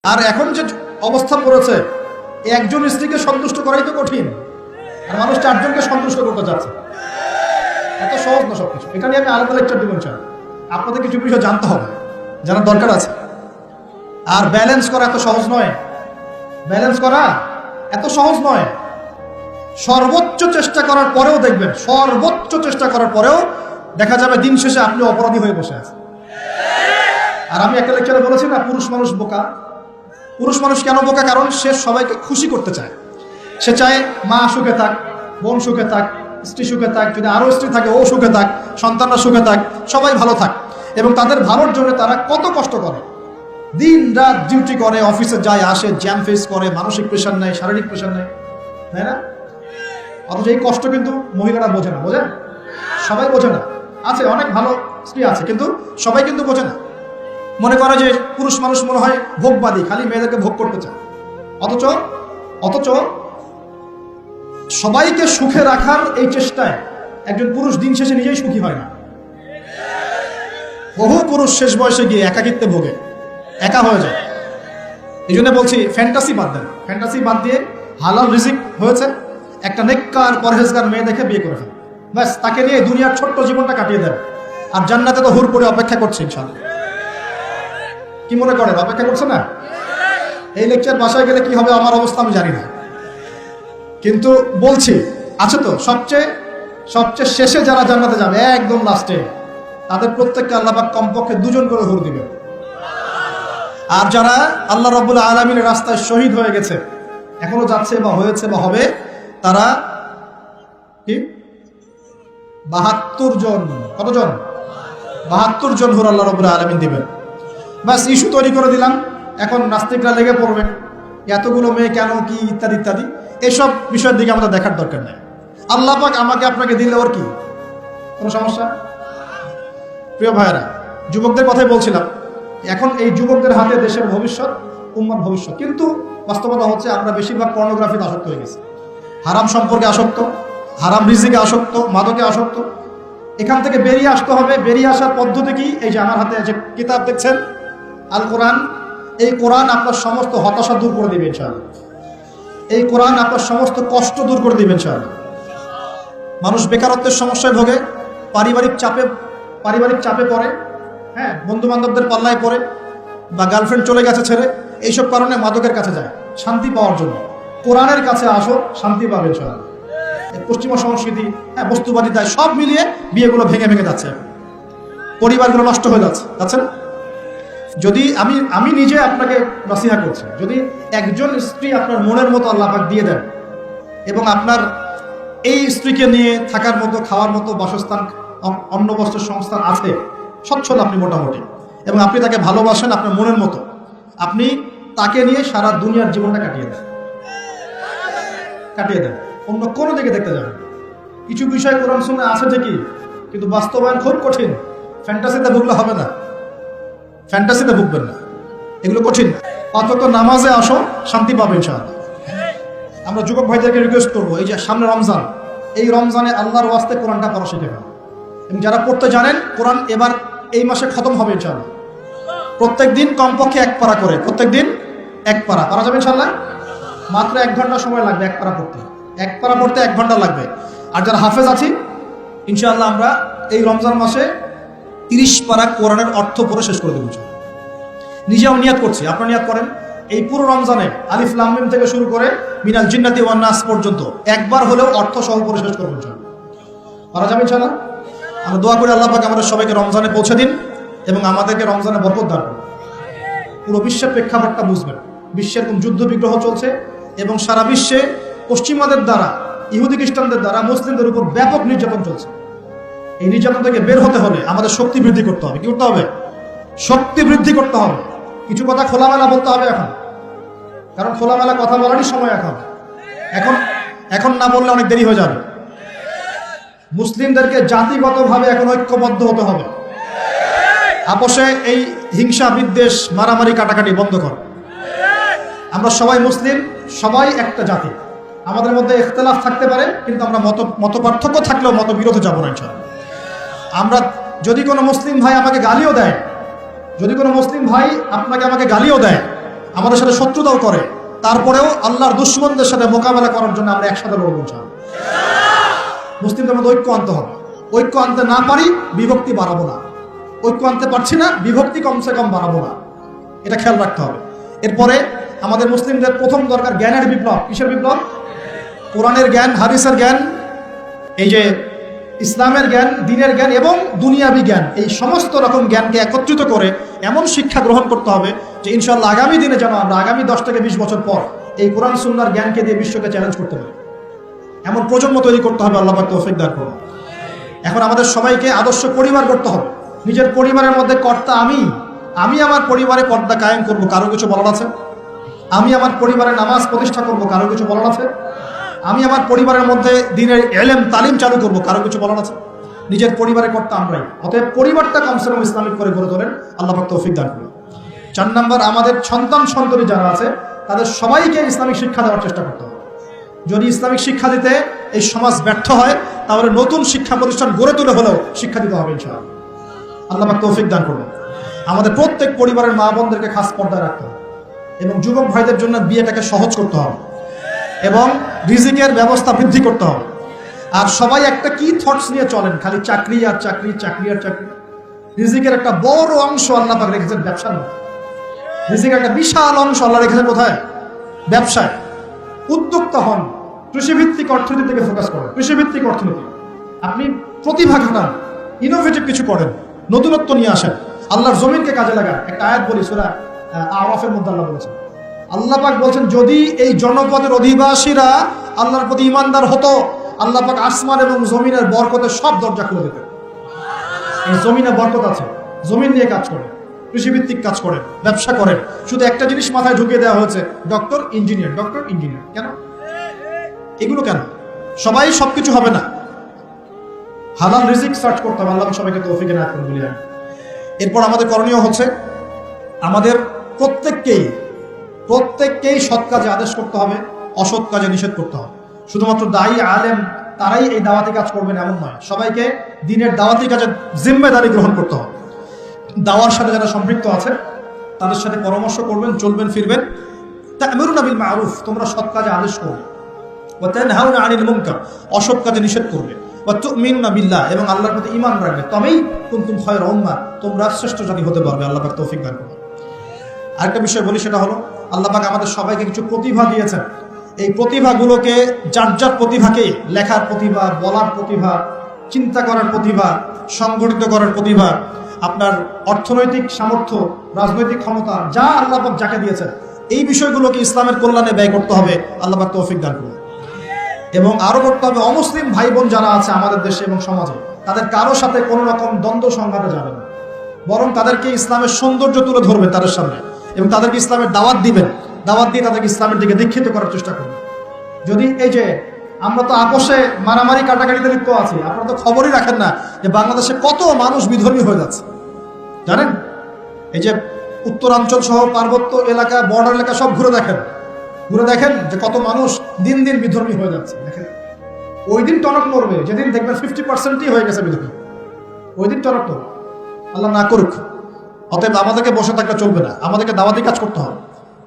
আর এখন যে অবস্থা পড়েছে, একজন স্ত্রীকে সন্তুষ্ট করাই তো কঠিন, আর মানুষ চারজনকে সন্তুষ্ট করতে যাচ্ছে। এত সহজ না সবকিছু। এটা নিয়ে আমি আলাদা লেকচার দেবেন চাই, আপনাদের কিছু বিষয় জানতে হবে, জানার দরকার আছে। আর ব্যালেন্স করা এত সহজ নয়, ব্যালেন্স করা এত সহজ নয়। সর্বোচ্চ চেষ্টা করার পরেও দেখবেন, সর্বোচ্চ চেষ্টা করার পরেও দেখা যাবে দিন শেষে আপনি অপরাধী হয়ে বসে আছেন। আর আমি একটা লেকচারে বলেছি না, পুরুষ মানুষ বোকা। পুরুষ মানুষ কেন বোকা? কারণ সে সবাইকে খুশি করতে চায়। সে চায় মা সুখে থাক, বোন সুখে থাক, স্ত্রী সুখে থাক, যদি আরো স্ত্রী থাকে ও সুখে থাক, সন্তানরা সুখে থাক, সবাই ভালো থাক। এবং তাদের ভালোর জন্য তারা কত কষ্ট করে, দিন রাত ডিউটি করে, অফিসে যায় আসে, জ্যাম ফেস করে, মানসিক প্রেশার নেয়, শারীরিক প্রেশার নেয়, তাই না? অথচ এই কষ্ট কিন্তু মহিলারা বোঝে না। বোঝেন? সবাই বোঝে না। আছে অনেক ভালো স্ত্রী আছে, কিন্তু সবাই কিন্তু বোঝে না। মনে করে যে পুরুষ মানুষ মনে হয় ভোগবাদী, খালি মেয়েদেরকে ভোগ করতে চায়। অথচ সবাইকে সুখে রাখার এই চেষ্টায় একজন পুরুষ দিন শেষে নিজেই সুখী হয় না। বহু পুরুষ শেষ বয়সে গিয়ে একাকিত্বে ভোগে, একা হয়ে যায়। এই জন্য বলছি, ফ্যান্টাসি বাদ দেন। ফ্যান্টাসি বাদ দিয়ে হালাল রিজিক হয়েছে, একটা নেককার পরহেজগার মেয়ে দেখে বিয়ে করে ফেলেন, ব্যাস তাকে নিয়ে দুনিয়ার ছোট্ট জীবনটা কাটিয়ে দেন। আর জান্নাতে তো হুর করে অপেক্ষা করছে ইনশাআল্লাহ। কি মনে করেন অপেক্ষা করছে না? এই লেকচার বাসায় গেলে কি হবে আমার অবস্থা আমি জানি না, কিন্তু বলছি আছে তো। সবচেয়ে শেষে যারা জান্নাতে যাবে, একদম লাস্টে, তাদের প্রত্যেককে আল্লাহ পাক কমপক্ষে 2 জন করে হুর দিবে। আর যারা আল্লাহ রাব্বুল আলামিনের রাস্তায় শহীদ হয়ে গেছে, এখনো যাচ্ছে বা হয়েছে বা হবে, তারা কি 72 জন। কতজন? 72 জন হুর আল্লাহ রাব্বুল আলামিন দিবেন। বাস ইস্যু তৈরি করে দিলাম, এখন নাস্তিকরা লেগে পড়বে, এতগুলো মেয়ে কেন, কি ইত্যাদি ইত্যাদি। এসব বিষয়ের দিকে আমাদের দেখার দরকার নেই। আল্লাহ পাক আমাকে আপনাকে দিলে ওর কি কোনো সমস্যা? প্রিয় ভাইয়েরা, যুবকদের কথাই বলছিলাম। এখন এই যুবকদের হাতে দেশের ভবিষ্যৎ, উম্মার ভবিষ্যৎ। কিন্তু বাস্তবতা হচ্ছে আমরা বেশিরভাগ পর্নোগ্রাফিতে আসক্ত হয়ে গেছি, হারাম সম্পর্কে আসক্ত, হারাম রিজিকে আসক্ত, মাদকে আসক্ত। এখান থেকে বেরিয়ে আসতে হবে। বেরিয়ে আসার পদ্ধতি কি? এই যে আমার হাতে যে কিতাব দেখছেন, আল কোরআন। এই কোরআন আপনার সমস্ত হতাশা দূর করে দিবে ইনশাআল্লাহ। এই কোরআন আপনার সমস্ত কষ্ট দূর করে দিবে ইনশাআল্লাহ। মানুষ বেকারত্বের সমস্যায় ভোগে, পারিবারিক চাপে পড়ে, হ্যাঁ, বন্ধু বান্ধবদের পাল্লায় পড়ে, বা গার্লফ্রেন্ড চলে গেছে ছেড়ে, এইসব কারণে মাদকের কাছে যায় শান্তি পাওয়ার জন্য। কোরআনের কাছে আসো, শান্তি পাবে ইনশাআল্লাহ। পশ্চিমা সংস্কৃতি, হ্যাঁ, বস্তুবাদিতা, সব মিলিয়ে বিয়েগুলো ভেঙে যাচ্ছে, পরিবারগুলো নষ্ট হয়ে যাচ্ছে না? যদি আমি নিজে আপনাকে নসিহা করছি, যদি একজন স্ত্রী আপনার মনের মতো আল্লাহ পাক দিয়ে দেন, এবং আপনার এই স্ত্রীকে নিয়ে থাকার মতো, খাওয়ার মতো বাসস্থান, অন্ন বস্ত্রের সংস্থান আছে, সচ্ছল আপনি মোটামুটি, এবং আপনি তাকে ভালোবাসেন আপনার মনের মতো, আপনি তাকে নিয়ে সারা দুনিয়ার জীবনটা কাটিয়ে দেন। অন্য কোনো দিকে দেখতে যাবেন। কিছু বিষয় কোরআন সুন্নাহ আছে ঠিকই, কিন্তু বাস্তবায়ন খুব কঠিন। ফ্যান্টাসিতে ভুগলে হবে না, ফ্যান্টাসিতে ভুগবেন না, এগুলো কঠিন। অন্তত নামাজে আসো, শান্তি পাবে ইনশাআল্লাহ। আমরা যুবক ভাইদেরকে রিকোয়েস্ট করবো, এই যে সামনে রমজান, এই রমজানে আল্লাহর ওয়াস্তে কোরআনটা পড়া শিখে ফেলো। এবং যারা পড়তে জানেন, কোরআন এবার এই মাসে খতম হবে ইনশাআল্লাহ। প্রত্যেক দিন কমপক্ষে 1 পারা করে, প্রত্যেক দিন 1 পারা পারা যাবে ইনশাআল্লাহ। মাত্র 1 ঘন্টা সময় লাগবে 1 পারা পড়তে, 1 পারা পড়তে 1 ঘন্টা লাগবে। আর যারা হাফেজ আছি, ইনশাআল্লাহ আমরা এই রমজান মাসে 30 পারা কোরআনের অর্থ পড়ে শেষ করে দেব। নিজেও নিয়াত করছি, আপনারা নিয়াত করেন। এই পুরো রমজানে আলিফ লাম মিম থেকে শুরু করে মিনাল জিন্নাতি ওয়ান নাস পর্যন্ত একবার হলেও অর্থ সহ পড়ে শেষ করবেন ইনশাআল্লাহ। পারা যাবে ইনশাআল্লাহ। আমরা দোয়া করি আল্লাহ পাক আমাদের সবাইকে রমজানে পৌঁছে দিন, এবং আমাদেরকে রমজানে বরকত দান করুন। পুরো বিশ্বের প্রেক্ষাপটটা বুঝবেন। বিশ্বের কোন যুদ্ধ বিগ্রহ চলছে, এবং সারা বিশ্বে পশ্চিমাদের দ্বারা, ইহুদি খ্রিস্টানদের দ্বারা মুসলিমদের উপর ব্যাপক নির্যাতন চলছে। এই নির্যাতন থেকে বের হতে হলে আমাদের শক্তি বৃদ্ধি করতে হবে। কি করতে হবে? শক্তি বৃদ্ধি করতে হবে। কিছু কথা খোলামেলা বলতে হবে এখন, কারণ খোলামেলা কথা বলারই সময় এখন না বললে অনেক দেরি হয়ে যাবে। মুসলিমদেরকে জাতিগতভাবে এখন ঐক্যবদ্ধ হতে হবে। আপোষে এই হিংসা, বিদ্বেষ, মারামারি, কাটাকাটি বন্ধ কর। আমরা সবাই মুসলিম, সবাই একটা জাতি। আমাদের মধ্যে ইখতিলাফ থাকতে পারে, কিন্তু আমরা মত পার্থক্য থাকলেও মত বিরোধে যাব না ইনশাআল্লাহ। আমরা যদি কোনো মুসলিম ভাই আমাকে গালিও দেয়, যদি কোনো মুসলিম ভাই আমাকে গালিও দেয়, আমাদের সাথে শত্রুতাও করে, তারপরেও আল্লাহর দুশমনদের সাথে মোকাবেলা করার জন্য আমরা একসাথে লড়বো ইনশাআল্লাহ। মুসলিমদের মধ্যে ঐক্য আনতে হবে। ঐক্য আনতে না পারি বিভক্তি বাড়াবো না, ঐক্য আনতে পারছি না বিভক্তি কমসে কম বাড়াবো না, এটা খেয়াল রাখতে হবে। এরপরে আমাদের মুসলিমদের প্রথম দরকার জ্ঞানের বিপ্লব। কিসের বিপ্লব? কোরআনের জ্ঞান, হাদিসের জ্ঞান, এই যে ইসলামের জ্ঞান, দ্বীনের জ্ঞান এবং দুনিয়াবি জ্ঞান, এই সমস্ত রকম জ্ঞানকে একত্রিত করে এমন শিক্ষা গ্রহণ করতে হবে যে ইনশাআল্লাহ আগামী দিনে যেন আমরা আগামী 10 থেকে 20 বছর পর এই কোরআন সুন্নাহর জ্ঞানকে দিয়ে বিশ্বকে চ্যালেঞ্জ করতে পারি। এমন প্রজন্ম তৈরি করতে হবে, আল্লাহ পাক তৌফিক দান করুন। এখন আমাদের সবাইকে আদর্শ পরিবার করতে হবে। নিজের পরিবারের মধ্যে কর্তা আমি আমার পরিবারে পর্দা কায়েম করব, কারো কিছু বলার আছে? আমি আমার পরিবারে নামাজ প্রতিষ্ঠা করব, কারো কিছু বলার আছে? আমি আমার পরিবারের মধ্যে দ্বীনের ইলম তালিম চালু করব, কারো কিছু বলার আছে? নিজের পরিবারে কর্তা আমরাই। অতএব পরিবারটা কমসে কম ইসলামিক করে গড়ে তোলেন, আল্লাহ পাক তৌফিক দান করুন। 4 নম্বর, আমাদের সন্তান সন্ততি যারা আছে তাদের সবাইকে ইসলামিক শিক্ষা দেওয়ার চেষ্টা করতে হবে। যদি ইসলামিক শিক্ষা দিতে এই সমাজ ব্যর্থ হয় তাহলে নতুন শিক্ষা প্রতিষ্ঠান গড়ে তুলে হলেও শিক্ষা দিতে হবে ইনশাআল্লাহ। আল্লাহ পাক তৌফিক দান করুন। আমাদের প্রত্যেক পরিবারের মা বোনদেরকে খাস পর্দায় রাখতে হবে এবং যুবক ভাইদের জন্য বিয়েটাকে সহজ করতে হবে এবং রিজিকের ব্যবস্থা বৃদ্ধি করতে হবে। আর সবাই একটা কি থটস নিয়ে চলেন, খালি চাকরি আর চাকরি, চাকরি আর চাকরি। রিজিকের একটা বড় অংশ আল্লাহ পাক রেখেছেন ব্যবসার মধ্যে। রিজিকের একটা বিশাল অংশ আল্লাহ রেখেছেন কোথায়? ব্যবসায়। উদ্যোক্তা হন, কৃষিভিত্তিক অর্থনীতি থেকে ফোকাস করেন। কৃষিভিত্তিক অর্থনীতি, আপনি প্রতিভা খাটান, ইনোভেটিভ কিছু করেন, নতুনত্ব নিয়ে আসেন, আল্লাহর জমিনকে কাজে লাগান। একটা আয়াত বলি, সূরা আরাফের মধ্যে আল্লাহ বলেছেন, আল্লাহ পাক বলছেন যদি এই জনপদের অধিবাসীরা আল্লাহর প্রতি ঈমানদার হতো আল্লাহ পাক আসমান এবং জমিনের বরকতের সব দরজা খুলে দিতেন। এই জমিনে বরকত আছে, জমিন নিয়ে কাজ করেন, কৃষিভিত্তিক কাজ করেন, ব্যবসা করেন। শুধু একটা জিনিস মাথায় ঢুকিয়ে দেওয়া হয়েছে, ডক্টর ইঞ্জিনিয়ার, ডক্টর ইঞ্জিনিয়ার। কেন এগুলো? কেন সবাই সবকিছু হবে না? হালাল রিজিক সার্চ করতে হবে। আল্লাহ সবাইকে তৌফিক এনায়েত করুন বলি। এরপর আমাদের করণীয় হচ্ছে আমাদের প্রত্যেককেই সৎ কাজে আদেশ করতে হবে, অসৎ কাজে নিষেধ করতে হবে। শুধুমাত্র দায়ী আলেম তারাই এই দাওয়াতি কাজ করবেন এমন নয়, সবাইকে দ্বীনের দাওয়াতি কাজের জিম্মেদারি গ্রহণ করতে হবে। দাওয়ার সাথে যারা সম্পৃক্ত আছে তাদের সাথে পরামর্শ করবেন, চলবেন ফিরবেন। তা'মুরুনা বিল মা'রুফ, তোমরা সৎ কাজে আদেশ করবে। ওয়া তানহাউনা আনিল মুনকার, অসৎ কাজে নিষেধ করবে। ওয়া তু'মিনুনা বিল্লাহ, এবং আল্লাহর প্রতি ঈমান রাখবে। তবেই কুনতুম খায়রা উম্মাহ, তোমরা শ্রেষ্ঠ জাতি হতে পারবে। আল্লাহ পাক তৌফিক দান করুন। আরেকটা বিষয় বলি, সেটা হলো আল্লাহ পাক আমাদের সবাইকে কিছু প্রতিভা দিয়েছেন। এই প্রতিভাগুলোকে, যার যার প্রতিভাকে, লেখার প্রতিভা, বলার প্রতিভা, চিন্তা করার প্রতিভা, সংগঠিত করার প্রতিভা, আপনার অর্থনৈতিক সামর্থ্য, রাজনৈতিক ক্ষমতা, যা আল্লাহ পাক যাকে দিয়েছেন, এই বিষয়গুলোকে ইসলামের কল্যাণে ব্যয় করতে হবে। আল্লাহ পাক তৌফিক দান করুন। এবং আরো করতে হবে, অমুসলিম ভাই বোন যারা আছে আমাদের দেশে এবং সমাজে, তাদের কারো সাথে কোনো রকম দ্বন্দ্ব সংঘাতে যাবে না, বরং তাদেরকে ইসলামের সৌন্দর্য তুলে ধরবে তাদের সামনে এবং তাদেরকে ইসলামের দাওয়াত দিবেন। দাওয়াত দিয়ে তাদেরকে ইসলামের দিকে দীক্ষিত করার চেষ্টা করবেন। যদি এই যে আমরা তো আপোষে মারামারি কাটাকাটিতে লিপ্ত আছি, আপনারা তো খবরই রাখেন না যে বাংলাদেশে কত মানুষ বিধর্মী হয়ে যাচ্ছে, জানেন? এই যে উত্তরাঞ্চল সহ পার্বত্য এলাকা, বর্ডার এলাকা সব ঘুরে দেখেন যে কত মানুষ দিন দিন বিধর্মী হয়ে যাচ্ছে। দেখেন, ওই দিন টনক নড়বে যেদিন দেখবেন 50%ই হয়ে গেছে বিধর্মী, ওই দিন টনক নড়বে। আল্লাহ না করুক। অতএব আমাদেরকে বসে থাকলে চলবে না, আমাদেরকে দাওয়াতি কাজ করতে হবে।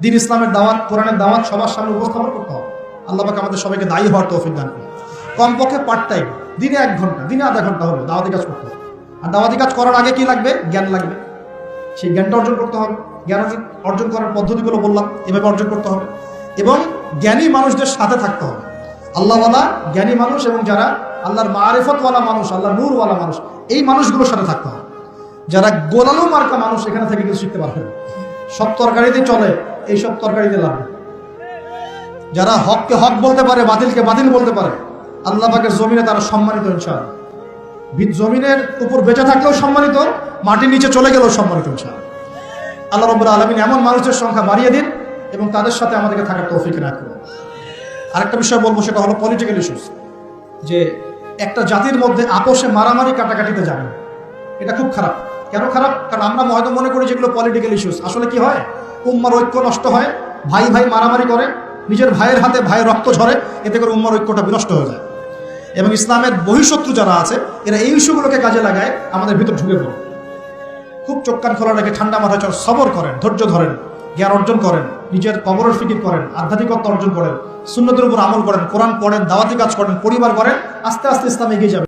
দ্বীন ইসলামের দাওয়াত, কোরআনের দাওয়াত সবার সামনে উপস্থাপন করতে হবে। আল্লাহ পাক আমাদের সবাইকে দায়ী হওয়ার তৌফিক দান করুন। কমপক্ষে পার্ট টাইম, দিনে 1 ঘন্টা, দিনে আধা ঘন্টা হলো দাওয়াতি কাজ করতে হবে। আর দাওয়াতি কাজ করার আগে কি লাগবে? জ্ঞান লাগবে। সেই জ্ঞানটা অর্জন করতে হবে। জ্ঞান অর্জন করার পদ্ধতিগুলো বললাম, এভাবে অর্জন করতে হবে। এবং জ্ঞানী মানুষদের সাথে থাকতে হবে। আল্লাহওয়ালা জ্ঞানী মানুষ এবং যারা আল্লাহর মারিফতওয়ালা মানুষ, আল্লাহর নূরওয়ালা মানুষ, এই মানুষগুলোর সাথে থাকতে হবে। যারা গোলালো মার্কা মানুষ, এখানে থেকে কিছু শিখতে পারবে না। সব তরকারিতে চলে, এইসব তরকারিতে লাগবে। যারা হককে হক বলতে পারে, বাতিলকে বাতিল বলতে পারে, আল্লাহ পাকের জমিনে তারা সম্মানিত ইনশাআল্লাহ। জমিনের উপর বেঁচে থাকলেও সম্মানিত, মাটির নিচে চলে গেলেও সম্মানিত ইনশাআল্লাহ। আল্লাহ রাব্বুল আলামিন এমন মানুষের সংখ্যা বাড়িয়ে দিন এবং তাদের সাথে আমাদেরকে থাকার তৌফিক দান করুন। আরেকটা বিষয় বলবো, সেটা হলো পলিটিক্যাল ইস্যুস। যে একটা জাতির মধ্যে আপোষে মারামারি কাটাকাটিতে যাবে, এটা খুব খারাপ। কেন খারাপ? কারণ আমরা হয়তো মনে করি যেগুলো পলিটিক্যাল ইস্যুস, আসলে কি হয়, উম্মার ঐক্য নষ্ট হয়, ভাই ভাই মারামারি করে, নিজের ভাইয়ের হাতে ভাইয়ের রক্ত ঝরে, এতে করে উম্মার ঐক্যটা বিনষ্ট হয়ে যায়। এবং ইসলামের বহিঃশত্রু যারা আছে এরা এই ইস্যুগুলোকে কাজে লাগায় আমাদের ভিতর ঢুকে পড়ে। খুব চোখ কান খোলা রেখে ঠান্ডা মাথায় সবর করেন, ধৈর্য ধরেন, জ্ঞান অর্জন করেন, নিজের কবরের ফিকির করেন, আধ্যাত্মিকতা অর্জন করেন, সুন্নতের উপর আমল করেন, কোরআন পড়েন, দাওয়াতি কাজ করেন, পরিবার করেন, আস্তে আস্তে ইসলাম এগিয়ে যাবে।